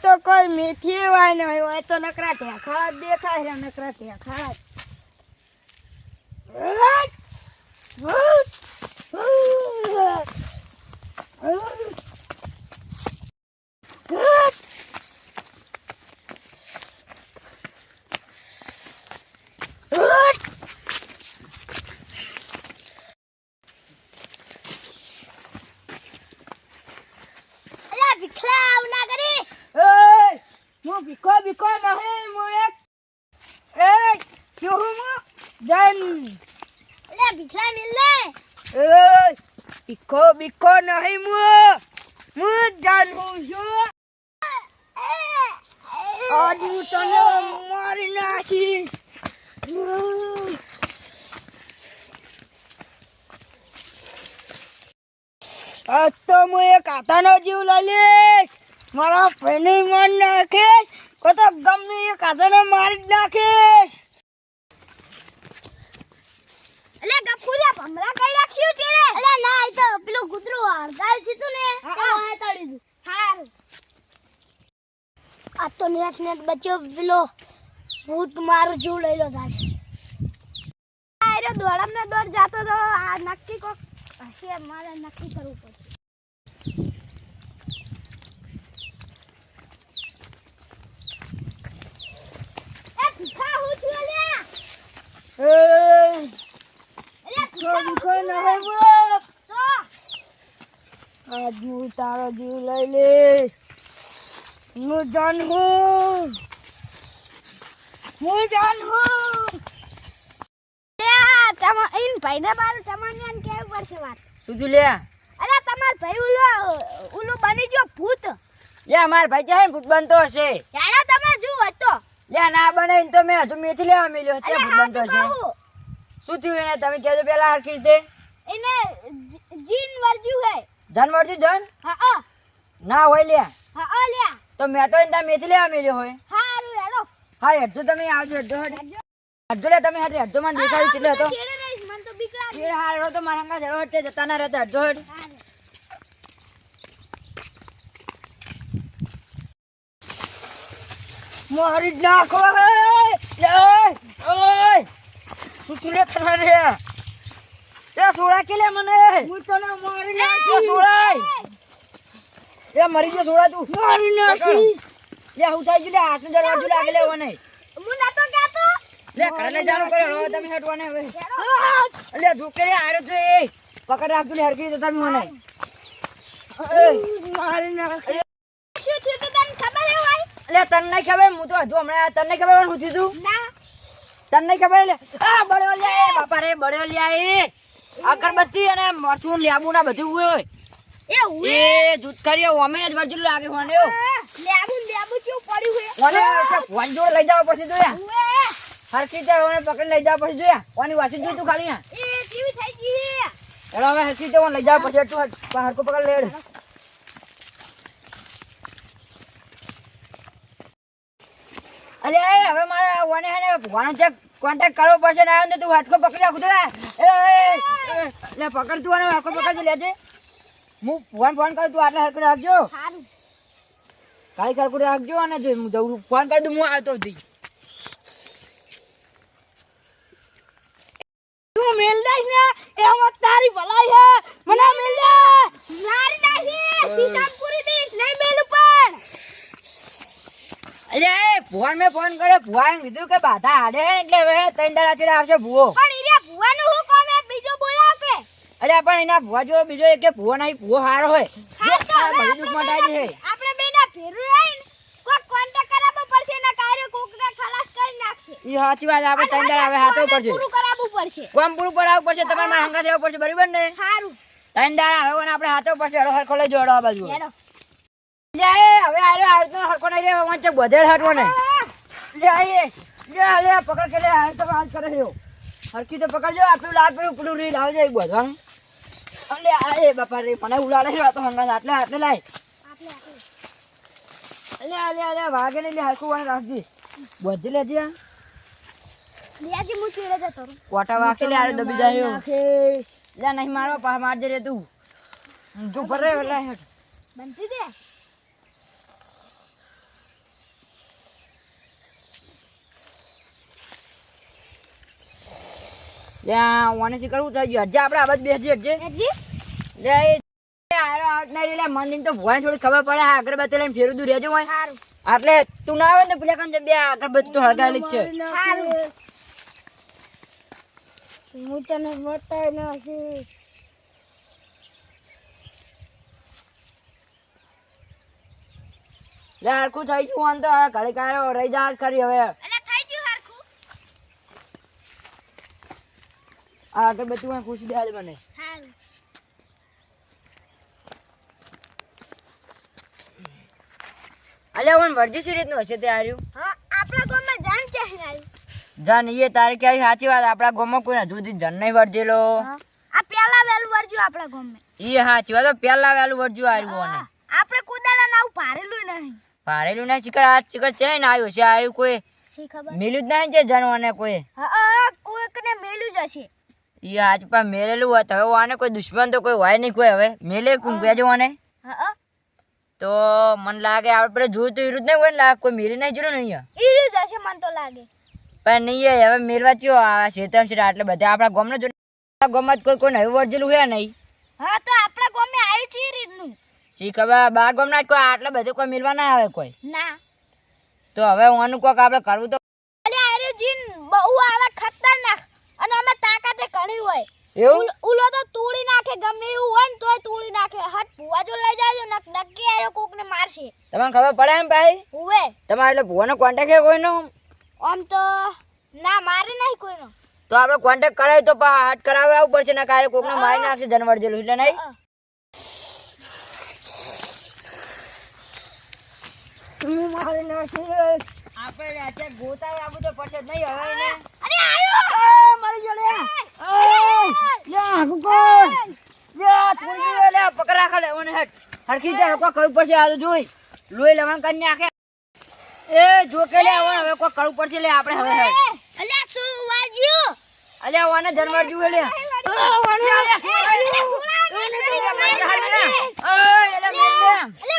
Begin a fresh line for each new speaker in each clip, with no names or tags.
તો કોઈ મીઠી હોય ન હોય તો નકરા ઢેખા દેખાય છે નકરા ઢેખા ભીખો નહીં હું એક શું હું જન
અલે ભીખલા મિલ લે
ભીખો નહીં હું જન હું છું આજ હું તને મારી નાખીશ આજ તો હું એક આતાનો જીવ લઈ લઈશ મારા ભાઈને માર નાખીશ કો તો ગમે એક આતાને મારી જ નાખીશ
અલે ગફુરિયા ભમરા કઈ રાખ્યું ચેડે અલે ના એ તો પેલો કૂતરો હરદાલ જીતું ને તો હે તડી દઉં હાર આ તો નેટ બચ્યો પેલો ભૂત મારું જીવ લઈ લો થાશે આ રે દોડમ ને દોડ જાતો તો આ નક્કી કોક હશે મારે નક્કી કરવું પડશે ભીખા હું છું
ભીખો નહીં
તો
આજ હું તારો જીવ લઈ લઈશ હું જાન હું
ઈન ભાઈને મારું ચમાનિયાન કેવું પડશે વાત
શું તું લે
અરે તમાર ભાઈ ઉલો બની ગયો ભૂત
લે માર ભાઈ જાય ને ભૂત બનતો હશે
યાર તમે જો હતો
લે ના બને તો મેં હજુ મેથી લેવા મળ્યો છે ભૂત બનતો હશે શું થયું એને તમે કહેજો પેલા હરખી રીતે
એને જીન વર્જ્યું હે
જાનવર છે જાન
હા
ના હોય લે
હા લ્યા
તો મેં તો એને મેથી લેવા મળ્યો હોય
હારું હેલો
હા હેડજો તમે આવજો હેડજો લે તમે હેડજો મને દેખાડ્યું એટલે હતો
ચેડે રહીશ મને તો બીક લાગે
એ હારો તો મારા અંગા જરો હટે જતા ના રહેતા હેડજો હેડ મારી નાખો હે ઓય સુતલે થના રે એ સોળા કે લે મને હું તને મારી નાખી સોળા એ મરી ગયો સોળા તું મારી નાખી લે હું થઈ ગયું લે હાથ ને જડવા લાગે લે ઓને
હું નતો ગાતો
લે કડલે જાણો કરે હવે તમે હેડવાને હવે લે ધોકે રે આરો છે એ પકડ રાખજો લે હરકી જતા મી મને મારી નાખી
શું થયું તો તને ખબર હે ભાઈ
લે તને નહીં ખબર હું તો હજુ હમણાં તને ખબર હું થયું
ના
તને નહીં ખબર લે આ બળ્યો લે બાપા રે બળ્યો લે એ અગરબત્તી અને મરચું લેબુ ના બધું હોય એ જૂત કરીએ ઓમે જ વર્જુ લાગે હોને
લેબુ કેવું પડ્યું હે
ઓને ફોન જોડે લઈ જવા પડશે જોયા હરકી તે ઓને પકડ લઈ જવા પડશે જોયા ઓની વાસી જોઈ તું ખાલી
એ કેવી થઈ ગઈ હે
એલો હવે હરકી તે ઓને લઈ જવા પડશે તું હરકો પકડ લેડ અલે હવે મારે ઓને હે ભગવાન ચેક કોન્ટેક્ટ કરવો પડશે ને આવ્યો તું હટકો પકડી રાખું લે પકડ તું આને હટકો પકડજે લેજે હું ફોન કરું તું આટલે હરકો રાખજો
સારું
કાઈ હરકો રાખજો અને જો હું જઉં ફોન કરી દઉં હું આવતો જઈ તું મેલ દઈશ ને એમાં તારી ભલાઈ હે મને મેલ દે
મારી નાખી સીતામ પૂરી દીશ નહીં મેલું પણ
અરે ફોન કર્યો ભુવાએ કીધું કે બાધા હાડે હે એટલે હવે ત્રણ દાડા ચડે આવશે ભુવો
પણ ઈરે ભુવાનું હું કોમ હે બીજો બોલાવ કે
અરે પણ એના ભુવા જો બીજો એક કે ભુવો નહીં ભુવો હારો હોય બધી દુઃખમાં ડાય છે
આપણે બેના ફેરું રહીને કોઈ કોન્ટેક્ટ કરાવવો પડશે ને કાર્ય કોકને ખલાસ કરી નાખશે
ઈ સાચી વાત આપણે ત્રણ દાડા હવે હાથો પડશે
પૂરું કરાવવું પડશે
કોમ પૂરું પડાવવું પડશે તમારે મારા હંગાત રહેવું પડશે બરાબર ને
સારું
ત્રણ દાડા હવે આપણે હાથો પડશે હળો હરખો લઈ જોડો આ બાજુ
હેડો
હવે આરતો હરખો નહીં રે વંચે બધેડ હાટવો ને લે પકડ કે લે આ તો આજ કરે રહ્યો હરકી તો પકડજો આપણું લાગ પેલું રી લાવ જાય બધવાનું અલે આ એ બાપા રે મને ઉલાડે આ તો હંગાત આટલે લાય અલે વાગે ને લે હરખું વાણ રાખજી બધી લેજે
લેજી મુ ચીરે જતો
કોટા વાકે લે આરે દબી જાય લે નહીં મારો પા મારજે રે તું તું ભરે લે
બનતી દે
ત્યાં ઓને શી કરવું થઈ ગયું હજે આપણે આ બાજુ બેસજે હજે
હેજી
લે એ આરો આઉટ નહીં લે મંદિર તો ભોય થોડી ખબર પડે આ અગરબત્તી લઈને ફેરું દૂર રહેજો હોય
સારું
એટલે તું ના આવે ને પેલા કાન બે અગરબત્તી તો હળગાવેલી જ છે
સારું હું તને બતાવી નાખીશ
લે હરખું થઈ ગયું આમ તો હવે ઘડી કારો રહી જા ખરી હવે
એટલે થઈ ગયું હરખું
આ અગરબત્તી મને ખુશી દે આજે મને
સારું
અલ્યા ઓન વર્જી સી રીતનું હશે તે આર્યું
હા આપણા ગામમાં જાન ચાહી આવ્યું
જન એ તારે ક્યાંય સાચી વાત આપણા ગામમાં કોઈ હજુ સુધી જન નહીં વર્જેલો
આ પેલા વેલું વર્જ્યું આપણા ગામમાં
એ સાચી વાત પેલા વેલું વર્જ્યું આર્યું ઓને
આપણે કુદાડા નાવ ભારેલું નહીં
પારેલું ના શિખર આ શિખર છે ને આવ્યું છે આર્યું કોઈ
શી ખબર
મેલ્યું જ નહીં છે જનવાને કોઈ
હા કોઈકને મેલું જ હશે
એ આજ પા મેલેલું હોત હવે આને કોઈ દુશ્મન તો કોઈ હોય નહીં કોઈ હવે મેલે કોણ કહેજો આને
હા
તો મને લાગે આપણે જોયું તો ઈરું જ નહીં હોય ને લાગે કોઈ મેલી નહીં જોયું નહીં
ઈરું જ હશે મને તો લાગે
પણ નહીં હવે મેલવા ચો આ શેતમ છે એટલે બધા આપણા ગામનો જો ગામમાં જ કોઈ નવું વર્જેલું હે નહીં
હા તો આપણા ગામમાં આવી છે એ રીતનું
શી ખબર બાર ગામના જ કોઈ આટલા બધે કોઈ મેલવા ના આવે કોઈ
ના
તો હવે આનું કોઈક આપણે કરવું તો
અલે આરે જીન બહુ આવે ખતરનાક અને અમે તાકાતે ઘણી હોય
એવું
ઉલો તો તોડી નાખે ગમે એવું હોય ને તોય તોડી નાખે હટ ભુવા જો લઈ જાજો નક્કી આયો કોકને મારશે
તમને ખબર પડે એમ ભાઈ
હુવે
તમારે એટલે ભુવાનો કોન્ટેક્ટ છે કોઈનો
આમ તો ના મારે નહીં કોઈનો
તો આપણે કોન્ટેક્ટ કરાવી તો હાથ કરાવવું પડશે ને કારે કોકને મારી નાખશે જનવર જેલું એટલે નહીં મારી નાખી આપણે અત્યારે ગોતા આવું તો પડશે જ નહીં હવે એને
અરે આયો
મારી ગયો લે યા કુકોર યા થોડી ગયો લે પકડા ખલે ઓને હટ હરખી જાય કોઈ કરવું પડશે આ તો જોઈ લોહી લવણ કરી નાખે એ જો કે લે હવે કોઈ કરવું પડશે લે આપણે હવે હટ
અલ્યા શું વાજ્યું
અલ્યા ઓને જનવર જુએ લે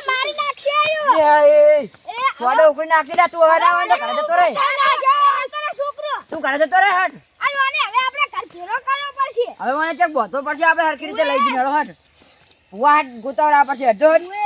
મારી નાખશે આયો
થોડો ઉકળી નાખી લે તું હવે ના હોય તો ઘરે જતો રહે
છોકરો
તું ઘરે જતો રહે હટ
આયો ને હવે આપણે ઘર ફેરો કરવો પડશે
હવે મને ચેક બોતો પડશે આપણે હરખી રીતે લઈ જઈને હટ ભુવા હટ ગોતાવડા પડશે હટજો હટ